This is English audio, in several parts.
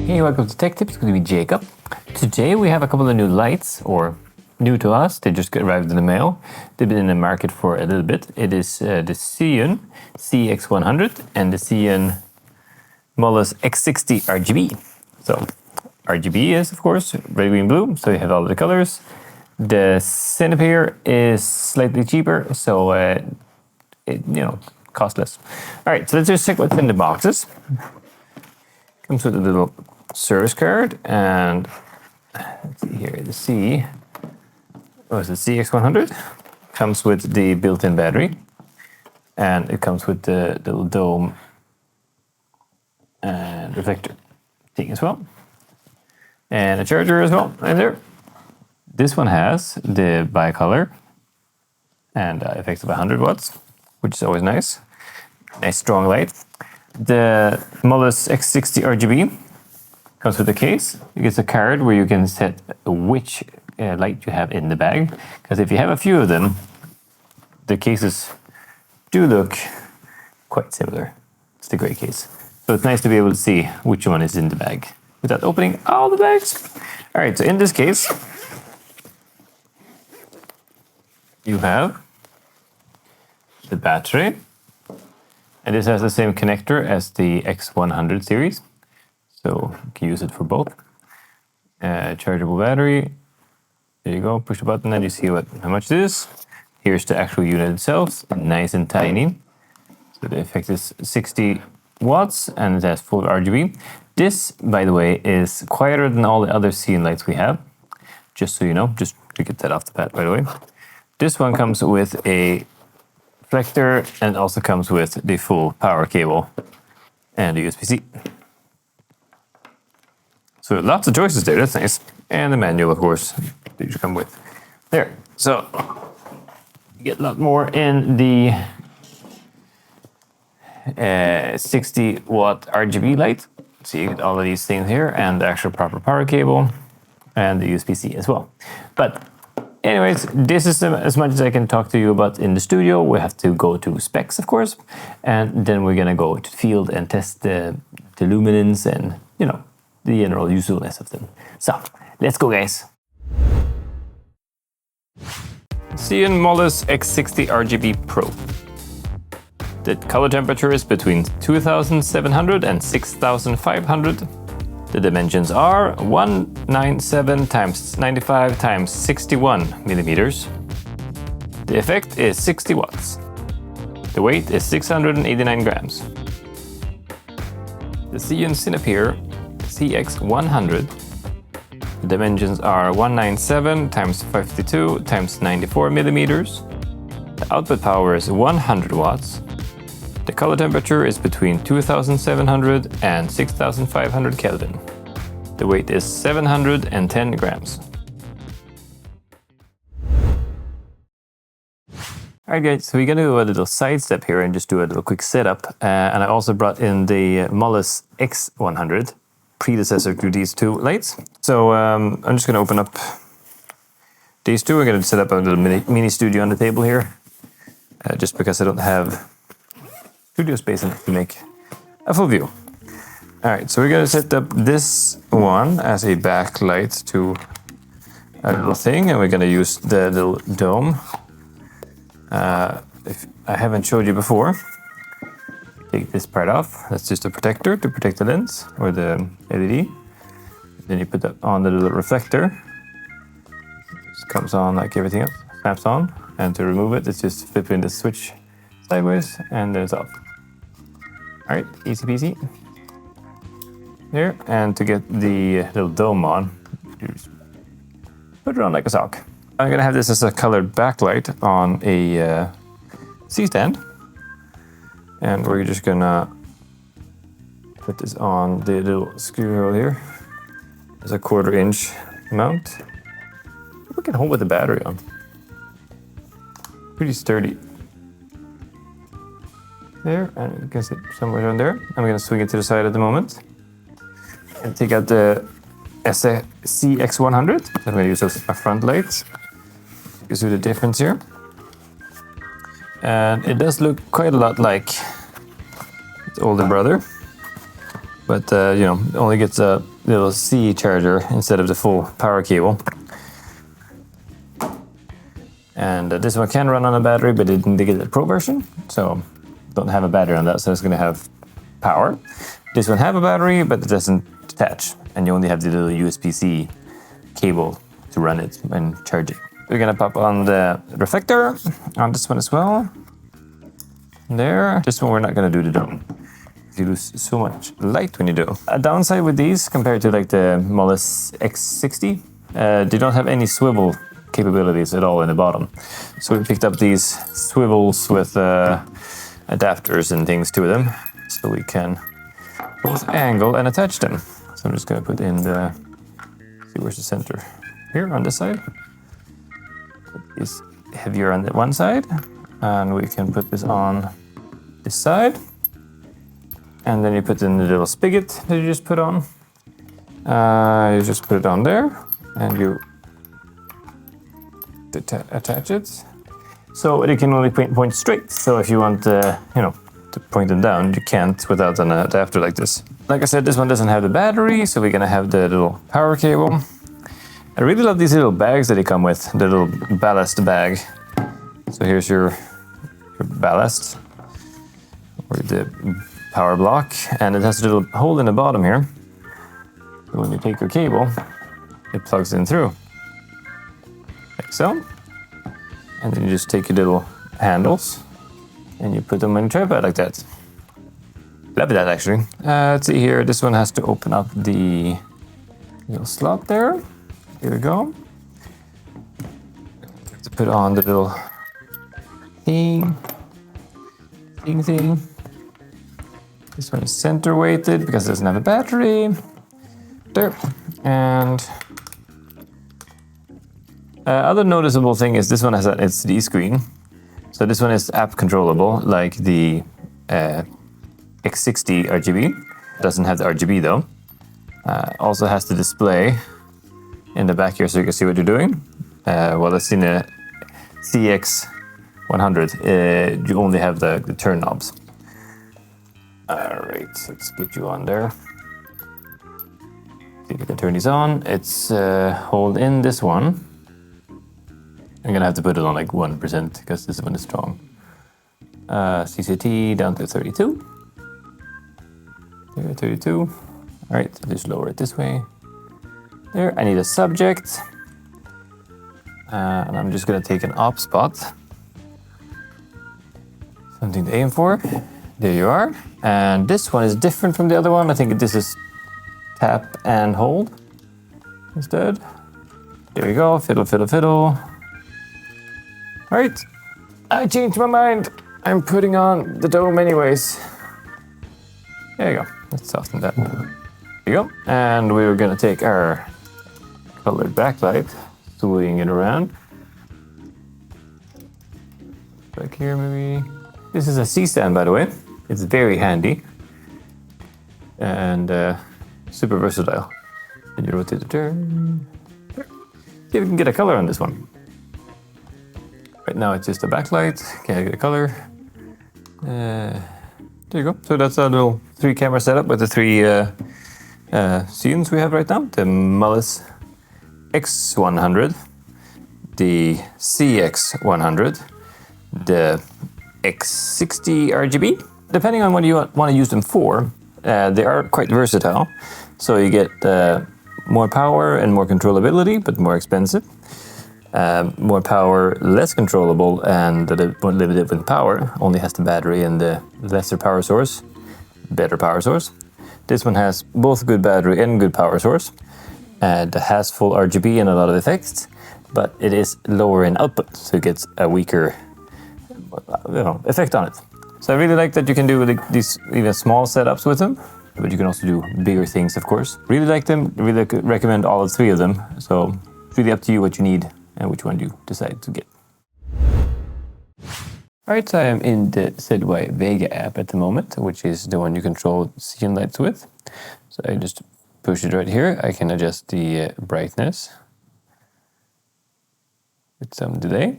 Hey, welcome to Tech Tips. It's going to be Jacob. Today we have a couple of new lights, or new to us. They just arrived in the mail. They've been in the market for a little bit. It is the ZHIYUN CX100 and the ZHIYUN Molus X60 RGB. So RGB is, of course, red, green, blue. So you have all the colors. The Cinepeer is slightly cheaper, so cost less. All right, so let's just check what's in the boxes. Comes with a little service card, and let's see here, the CX100 comes with the built-in battery, and it comes with the little dome and reflector thing as well, and a charger as well right there. This one has the bicolor and effects of 100 watts, which is always nice. Nice strong light. The Molus X60 RGB comes with a case. It gets a card where you can set which light you have in the bag. Because if you have a few of them, the cases do look quite similar. It's the gray case. So it's nice to be able to see which one is in the bag without opening all the bags. All right, so in this case, you have the battery. And this has the same connector as the X100 series. So you can use it for both. Chargeable battery. There you go, push the button and you see how much it is. Here's the actual unit itself, nice and tiny. So the effect is 60 watts and it has full RGB. This, by the way, is quieter than all the other ZHIYUN lights we have. Just so you know, just to get that off the bat, by the way. This one comes with a reflector and also comes with the full power cable and the USB-C. So lots of choices there, that's nice. And the manual, of course, that you come with. There, so you get a lot more in the 60 watt RGB light. So you get all of these things here and the actual proper power cable and the USB-C as well. But anyways, this is as much as I can talk to you about in the studio. We have to go to specs, of course, and then we're gonna go to the field and test the luminance and, the general usefulness of them. So, let's go, guys. ZHIYUN Molus X60 RGB Pro. The color temperature is between 2700 and 6500. The dimensions are 197 times 95 times 61 millimeters. The effect is 60 watts. The weight is 689 grams. The ZHIYUN Cinepeer CX100. The dimensions are 197 times 52 times 94 millimeters. The output power is 100 watts. The color temperature is between 2700 and 6500 Kelvin. The weight is 710 grams. Alright guys, so we're going to do a little side step here and just do a little quick setup. And I also brought in the Molus X100, predecessor to these two lights. So I'm just going to open up these two. We're going to set up a little mini studio on the table here. Just because I don't have studio space enough to make a full view. Alright, so we're going to set up this one as a backlight to a little thing, and we're going to use the little dome. If I haven't showed you before, take this part off. That's just a protector to protect the lens or the LED. Then you put that on the little reflector. Just comes on like everything else, snaps on. And to remove it, it's just flipping the switch sideways and then it's off. All right, easy peasy. There, and to get the little dome on, just put it on like a sock. I'm gonna have this as a colored backlight on a C-stand. And we're just gonna put this on the little screw hole here. There's a 1/4 inch mount. We can hold with the battery on. Pretty sturdy. There, and you can sit somewhere down there. I'm gonna swing it to the side at the moment. And take out the CX100. I'm gonna use as a front light. You can see the difference here. And it does look quite a lot like its older brother. but you know, only gets a little C charger instead of the full power cable. And this one can run on a battery, but it didn't get the Pro version, so don't have a battery on that, so it's going to have power. This one have a battery, but it doesn't attach, and you only have the little USB-C cable to run it and charge it. We're going to pop on the reflector on this one as well. There. This one we're not going to do the dome. You lose so much light when you do. A downside with these compared to like the Molus X60, they don't have any swivel capabilities at all in the bottom. So we picked up these swivels with adapters and things to them, so we can both angle and attach them. So I'm just going to put in the, see where's the center? Here on this side. It's heavier on the one side, and we can put this on this side. And then you put in the little spigot that you just put on. You just put it on there, and you attach it. So it can only point straight. So if you want, you know, to point them down, you can't without an adapter like this. Like I said, this one doesn't have the battery, so we're gonna have the little power cable. I really love these little bags that they come with, the little ballast bag. So here's your ballast, or the power block, and it has a little hole in the bottom here. So when you take your cable, it plugs in through, like so. And then you just take your little handles and you put them in your tripod like that. Love that actually. Let's see here, this one has to open up the little slot there. Here we go. Have to put on the little thing. This one is center weighted because it doesn't have a battery. There. And other noticeable thing is this one has an LCD screen. So this one is app controllable, like the X60 RGB. Doesn't have the RGB though. Also has the display in the back here so you can see what you're doing. Well, I've seen a CX100. You only have the turn knobs. Alright, let's get you on there. See if you can turn these on. It's hold in this one. I'm gonna have to put it on like 1% because this one is strong. CCT down to 32. There, 32. Alright, so just lower it this way. There, I need a subject. And I'm just gonna take an op spot. Something to aim for. There you are. And this one is different from the other one. I think this is tap and hold instead. There we go, fiddle, fiddle, fiddle. All right, I changed my mind. I'm putting on the dome anyways. There you go, let's soften that. There you go. And we were gonna take our colored backlight, swing it around. Back here maybe. This is a C-stand, by the way. It's very handy and super versatile. And you rotate the turn. See if we can get a color on this one. Right now it's just a backlight. Can I get a color? There you go. So that's a little 3-camera setup with the 3 ZHIYUNs we have right now. The Molus X100, the CX100, the X60 RGB. Depending on what you want to use them for, they are quite versatile. So you get more power and more controllability, but more expensive. More power, less controllable, and more limited with power. Only has the battery and the lesser power source, better power source. This one has both good battery and good power source. And it has full RGB and a lot of effects, but it is lower in output, so it gets a weaker, effect on it. So I really like that you can do these even small setups with them, but you can also do bigger things, of course. Really like them, really recommend all 3 of them. So it's really up to you what you need and which one you decide to get. Alright, so I am in the ZHIYUN Vega app at the moment, which is the one you control scene lights with. So I just push it right here. I can adjust the brightness with some delay.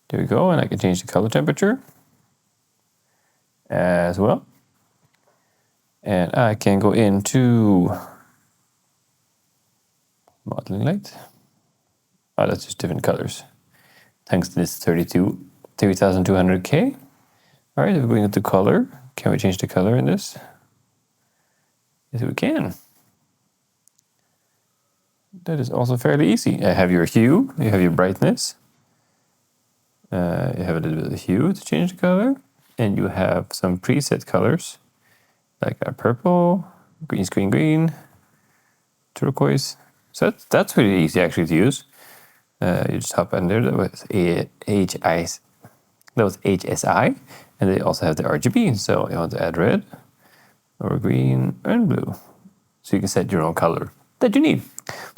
There we go, and I can change the color temperature as well. And I can go into modeling light. Oh, that's just different colors. Thanks to this 3200K. All right, if we're going into color, can we change the color in this? Yes, we can. That is also fairly easy. You have your hue, you have your brightness. You have a little bit of hue to change the color. And you have some preset colors, like a purple, green screen green, turquoise. So that's pretty easy actually to use. You just hop under. That was HSI, and they also have the RGB. So you want to add red, or green, and blue. So you can set your own color that you need.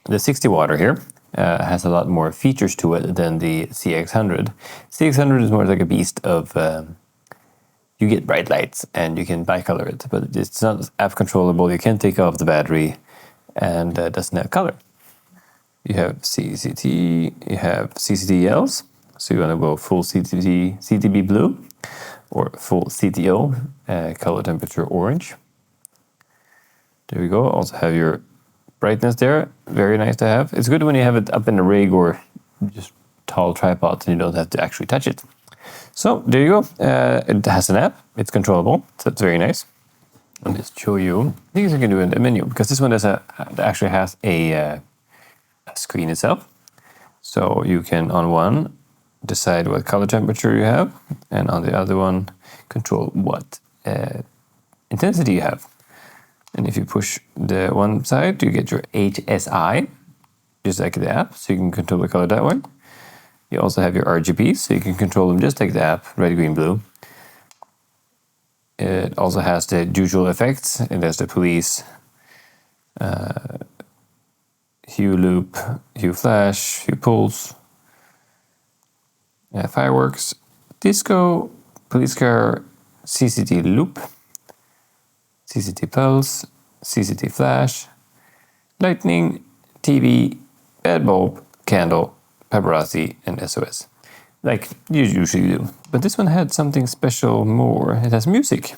The 60 watt here has a lot more features to it than the CX100. CX100 is more like a beast of you get bright lights and you can bicolor it, but it's not app controllable. You can't take off the battery, and doesn't have color. You have CCT, you have CCTLs. So you want to go full CTB blue or full CTO, color temperature orange. There we go. Also have your brightness there. Very nice to have. It's good when you have it up in a rig or just tall tripods and you don't have to actually touch it. So there you go. It has an app. It's controllable. So it's very nice. I'll just show you things you can do in the menu, because this one actually has a screen itself. So you can, on one, decide what color temperature you have, and on the other one, control what intensity you have. And if you push the one side, you get your HSI, just like the app, so you can control the color that way. You also have your RGB, so you can control them just like the app, red, green, blue. It also has the usual effects. It has the police, hue loop, hue flash, hue pulse, fireworks, disco, police car, CCT loop, CCT pulse, CCT flash, lightning, TV, bad bulb, candle, paparazzi, and SOS. Like you usually do. But this one had something special more. It has music.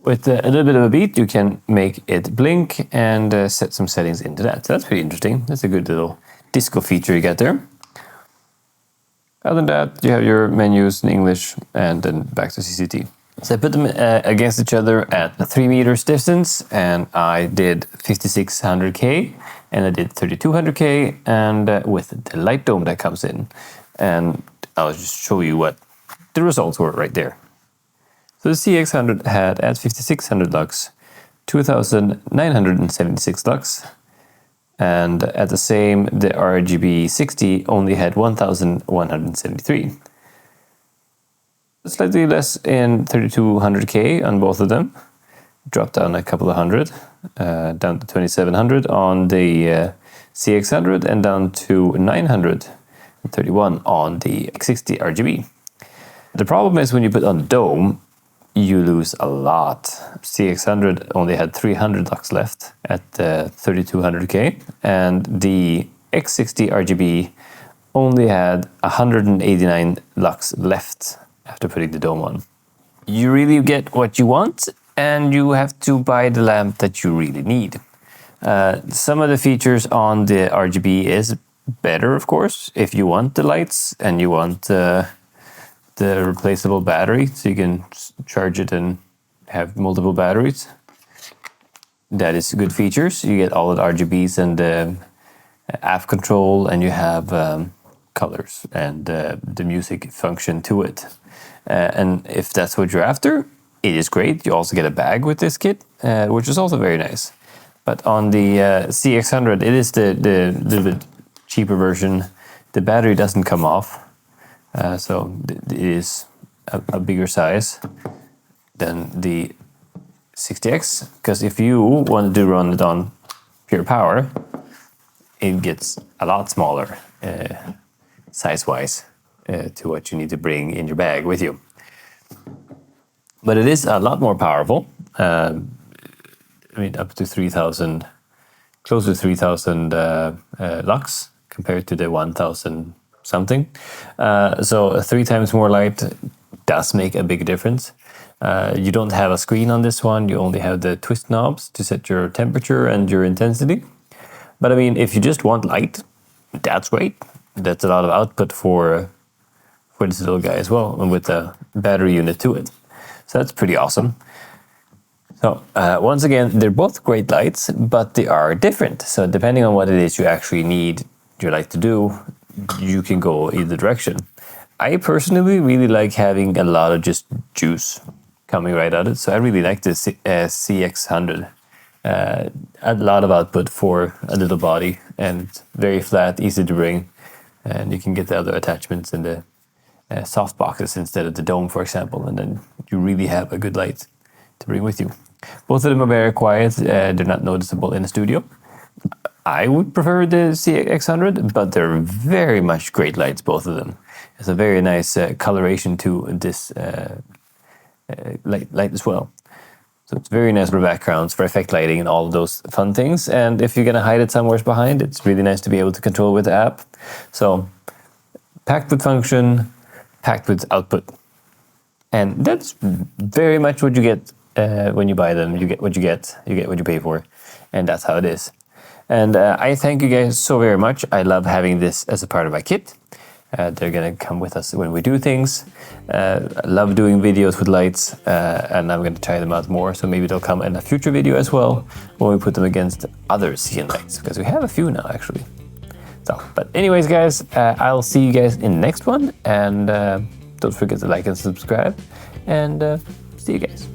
With a little bit of a beat, you can make it blink and set some settings into that. So that's pretty interesting. That's a good little disco feature you get there. Other than that, you have your menus in English and then back to CCT. So I put them against each other at 3 meters distance, and I did 5600K and I did 3200K, and with the light dome that comes in. And I'll just show you what the results were right there. So the CX100 had at 5600 lux 2976 lux, and at the same, the RGB 60 only had 1173. Slightly less in 3200K on both of them. Dropped down a couple of hundred, down to 2700 on the CX100 and down to 931 on the X60 RGB. The problem is when you put on the dome, you lose a lot. CX100 only had 300 lux left at 3200K, and the X60 RGB only had 189 lux left after putting the dome on. You really get what you want, and you have to buy the lamp that you really need. Some of the features on the RGB is better, of course, if you want the lights and you want the replaceable battery, so you can charge it and have multiple batteries. That is good features. You get all the RGBs and the app control, and you have colors and the music function to it. And if that's what you're after, it is great. You also get a bag with this kit, which is also very nice. But on the CX100, it is the little bit cheaper version. The battery doesn't come off, so it is a bigger size than the 60X. Because if you want to run it on pure power, it gets a lot smaller size-wise to what you need to bring in your bag with you. But it is a lot more powerful. I mean, up to 3,000, close to 3,000 lux compared to the 1,000 something. So 3 times more light does make a big difference. You don't have a screen on this one. You only have the twist knobs to set your temperature and your intensity. But I mean, if you just want light, that's great. That's a lot of output for this little guy as well, and with a battery unit to it. So that's pretty awesome. So once again, they're both great lights, but they are different. So depending on what it is you actually need your light to do, you can go either direction. I personally really like having a lot of just juice coming right out of it. So I really like this CX100. A lot of output for a little body and very flat, easy to bring. And you can get the other attachments in the soft boxes instead of the dome, for example. And then you really have a good light to bring with you. Both of them are very quiet. They're not noticeable in the studio. I would prefer the CX100, but they're very much great lights, both of them. It's a very nice coloration to this light as well. So it's very nice for backgrounds, for effect lighting and all of those fun things. And if you're going to hide it somewhere behind, it's really nice to be able to control with the app. So packed with function, packed with output. And that's very much what you get when you buy them. You get what you get what you pay for. And that's how it is. And I thank you guys so very much. I love having this as a part of my kit. They're going to come with us when we do things. I love doing videos with lights, and I'm going to try them out more. So maybe they'll come in a future video as well when we put them against other CN lights, because we have a few now actually. So, but anyways, guys, I'll see you guys in the next one. And don't forget to like and subscribe. And see you guys.